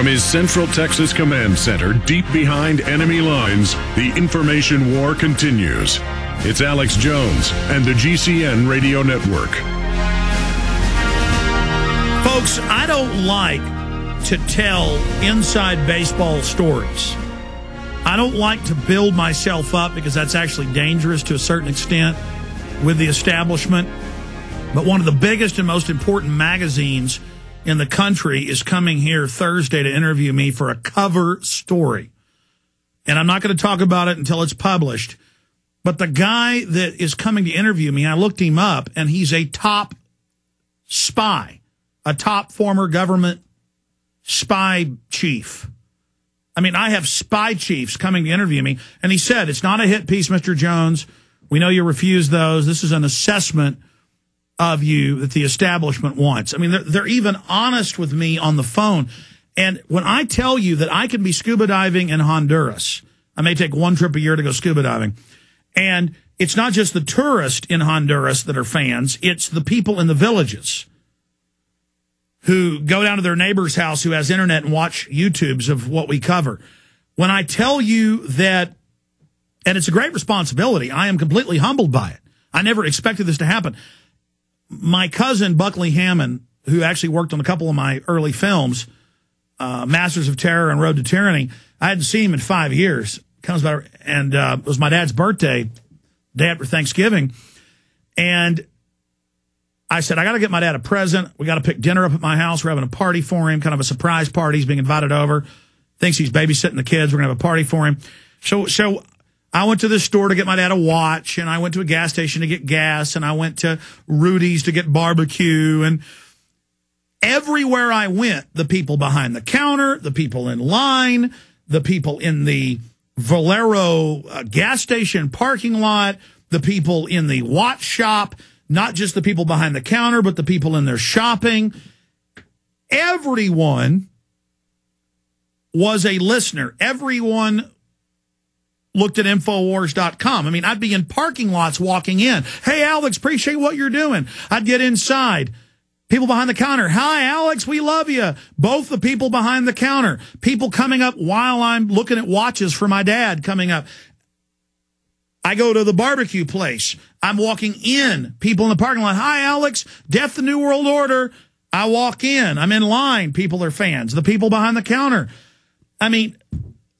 From his Central Texas Command Center, deep behind enemy lines, the information war continues. It's Alex Jones and the GCN Radio Network. Folks, I don't like to tell inside baseball stories. I don't like to build myself up because that's actually dangerous to a certain extent with the establishment. But one of the biggest and most important magazines in the country is coming here Thursday to interview me for a cover story. And I'm not going to talk about it until it's published. But the guy that is coming to interview me, I looked him up, and he's a top spy, a top former government spy chief. I mean, I have spy chiefs coming to interview me. And he said, it's not a hit piece, Mr. Jones. We know you refuse those. This is an assessment of you that the establishment wants. I mean, they're even honest with me on the phone. And when I tell you that I can be scuba diving in Honduras, I may take one trip a year to go scuba diving. And it's not just the tourists in Honduras that are fans. It's the people in the villages who go down to their neighbor's house who has internet and watch YouTubes of what we cover. When I tell you that, and it's a great responsibility, I am completely humbled by it. I never expected this to happen. My cousin, Buckley Hammond, who actually worked on a couple of my early films, Masters of Terror and Road to Tyranny, I hadn't seen him in 5 years. And it was my dad's birthday, day after Thanksgiving. And I said, I got to get my dad a present. We got to pick dinner up at my house. We're having a party for him, kind of a surprise party. He's being invited over. Thinks he's babysitting the kids. We're going to have a party for him. So I went to the store to get my dad a watch, and I went to a gas station to get gas, and I went to Rudy's to get barbecue. And everywhere I went, the people behind the counter, the people in line, the people in the Valero gas station parking lot, the people in the watch shop, not just the people behind the counter, but the people in there shopping. Everyone was a listener. Everyone looked at Infowars.com. I mean, I'd be in parking lots walking in. Hey, Alex, appreciate what you're doing. I'd get inside. People behind the counter. Hi, Alex, we love you. Both the people behind the counter. People coming up while I'm looking at watches for my dad coming up. I go to the barbecue place. I'm walking in. People in the parking lot. Hi, Alex. Death the New World Order. I walk in. I'm in line. People are fans. The people behind the counter. I mean,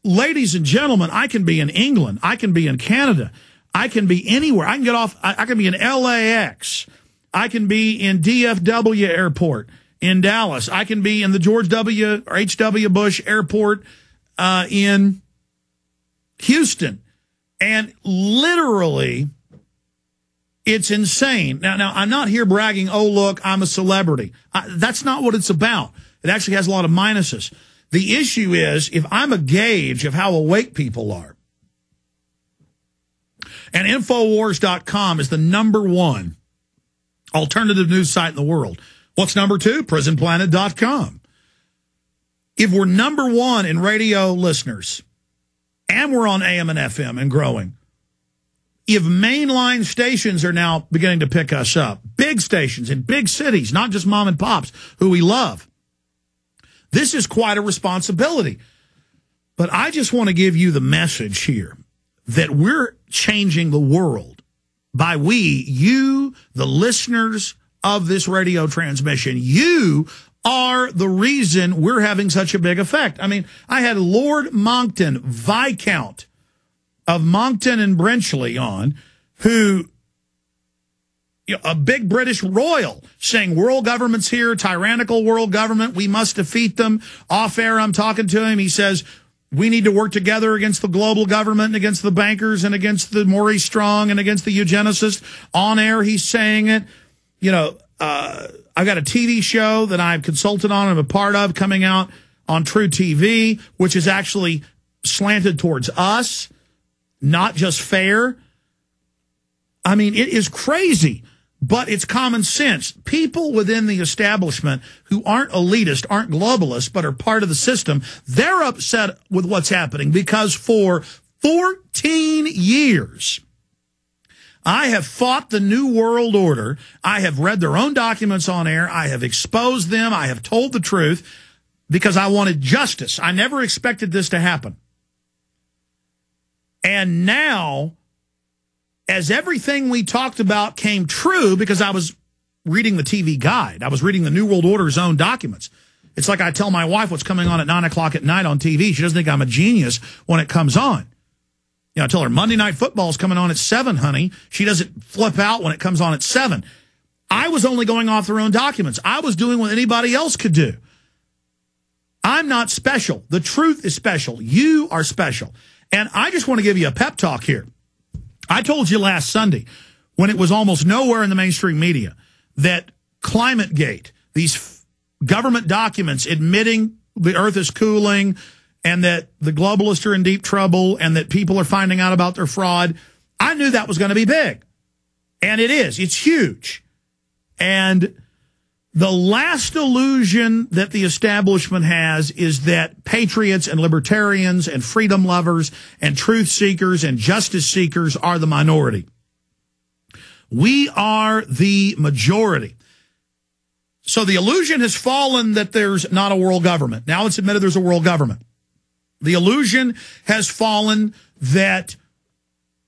ladies and gentlemen, I can be in England. I can be in Canada. I can be anywhere. I can get off. I can be in LAX. I can be in DFW Airport in Dallas. I can be in the George W. or H.W. Bush Airport in Houston. And literally, it's insane. Now, I'm not here bragging, oh, look, I'm a celebrity. That's not what it's about. It actually has a lot of minuses. The issue is, if I'm a gauge of how awake people are, and Infowars.com is the #1 alternative news site in the world. What's #2? PrisonPlanet.com. If we're #1 in radio listeners, and we're on AM and FM and growing, if mainline stations are now beginning to pick us up, big stations in big cities, not just mom and pops, who we love, this is quite a responsibility. But I just want to give you the message here that we're changing the world by you, the listeners of this radio transmission. You are the reason we're having such a big effect. I mean, I had Lord Monckton, Viscount of Monckton and Brenchley on, who, a big British royal, saying world government's here, tyrannical world government, we must defeat them. Off air, I'm talking to him. He says, we need to work together against the global government and against the bankers and against the Maurice Strong and against the eugenicists. On air, he's saying it. I've got a TV show that I've consulted on and I'm a part of coming out on True TV, which is actually slanted towards us, not just fair. I mean, it is crazy, but it's common sense. People within the establishment who aren't elitist, aren't globalists, but are part of the system, they're upset with what's happening because for 14 years, I have fought the New World Order. I have read their own documents on air. I have exposed them. I have told the truth. because I wanted justice. I never expected this to happen. And now, as everything we talked about came true, because I was reading the TV guide, I was reading the New World Order's own documents. It's like I tell my wife what's coming on at 9 o'clock at night on TV. She doesn't think I'm a genius when it comes on. You know, I tell her Monday Night Football's coming on at 7, honey. She doesn't flip out when it comes on at 7. I was only going off their own documents. I was doing what anybody else could do. I'm not special. The truth is special. You are special. And I just want to give you a pep talk here. I told you last Sunday, when it was almost nowhere in the mainstream media, that ClimateGate, these government documents admitting the earth is cooling and that the globalists are in deep trouble and that people are finding out about their fraud, I knew that was going to be big. And it is. It's huge. And the last illusion that the establishment has is that patriots and libertarians and freedom lovers and truth seekers and justice seekers are the minority. We are the majority. So the illusion has fallen that there's not a world government. Now it's admitted there's a world government. The illusion has fallen that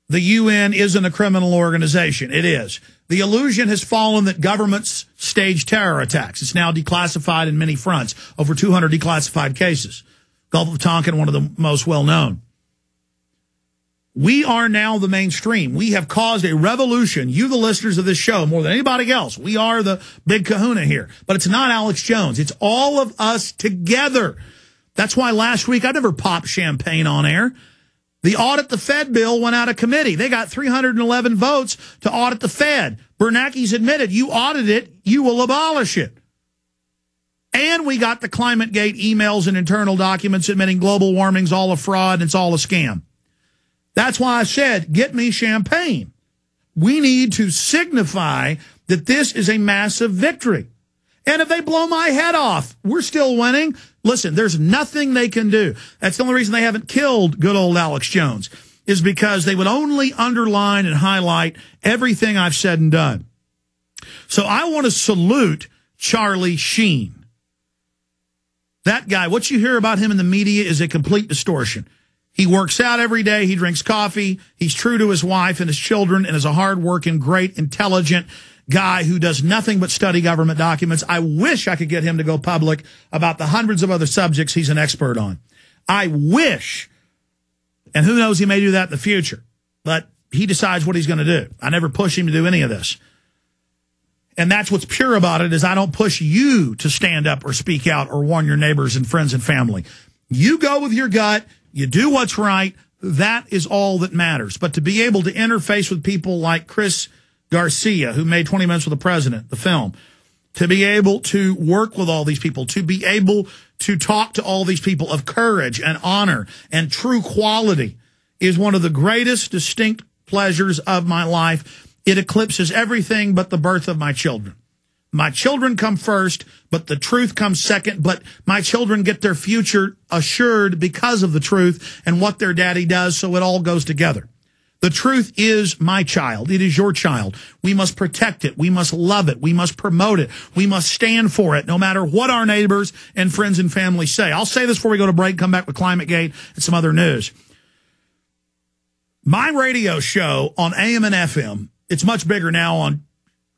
the UN isn't a criminal organization. It is. The illusion has fallen that governments stage terror attacks. It's now declassified in many fronts. Over 200 declassified cases. Gulf of Tonkin, one of the most well-known. We are now the mainstream. We have caused a revolution. You, the listeners of this show, more than anybody else. We are the big kahuna here. But it's not Alex Jones. It's all of us together. That's why last week I never popped champagne on air. The Audit the Fed bill went out of committee. They got 311 votes to audit the Fed. Bernanke's admitted, you audit it, you will abolish it. And we got the ClimateGate emails and internal documents admitting global warming's all a fraud and it's all a scam. That's why I said, get me champagne. We need to signify that this is a massive victory. And if they blow my head off, we're still winning. Listen, there's nothing they can do. That's the only reason they haven't killed good old Alex Jones, is because they would only underline and highlight everything I've said and done. So I want to salute Charlie-Sheen. That guy, what you hear about him in the media is a complete distortion. He works out every day. He drinks coffee. He's true to his wife and his children and is a hard-working, great, intelligent guy who does nothing but study government documents. I wish I could get him to go public about the hundreds of other subjects he's an expert on. I wish, and who knows, he may do that in the future, but he decides what he's going to do. I never push him to do any of this. And that's what's pure about it, is I don't push you to stand up or speak out or warn your neighbors and friends and family. You go with your gut. You do what's right. That is all that matters. But to be able to interface with people like Chris Garcia, who made 20 Minutes with the President, the film, to be able to work with all these people, to be able to talk to all these people of courage and honor and true quality is one of the greatest distinct pleasures of my life. It eclipses everything but the birth of my children. My children come first, but the truth comes second. But my children get their future assured because of the truth and what their daddy does, so it all goes together. The truth is my child. It is your child. We must protect it. We must love it. We must promote it. We must stand for it, no matter what our neighbors and friends and family say. I'll say this before we go to break, come back with ClimateGate and some other news. My radio show on AM and FM, it's much bigger now on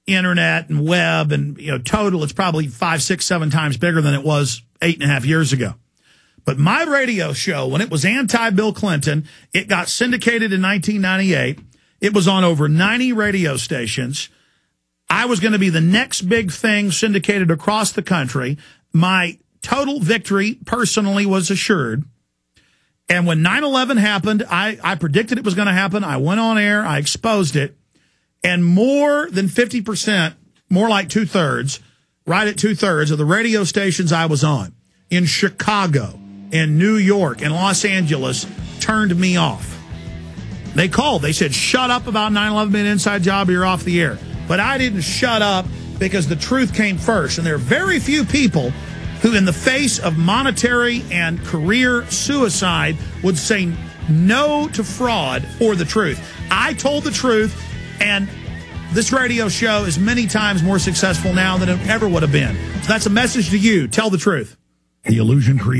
internet and web and, total. It's probably 5, 6, 7 times bigger than it was 8.5 years ago. But my radio show, when it was anti-Bill Clinton, it got syndicated in 1998. It was on over 90 radio stations. I was going to be the next big thing syndicated across the country. My total victory personally was assured. And when 9/11 happened, I predicted it was going to happen. I went on air. I exposed it. And more than 50%, more like 2/3, right at 2/3 of the radio stations I was on in Chicago, in New York, and Los Angeles turned me off. They called. They said, shut up about 9/11 being an inside job, or you're off the air. But I didn't shut up because the truth came first. And there are very few people who, in the face of monetary and career suicide, would say no to fraud or the truth. I told the truth, and this radio show is many times more successful now than it ever would have been. So that's a message to you. Tell the truth. The illusion created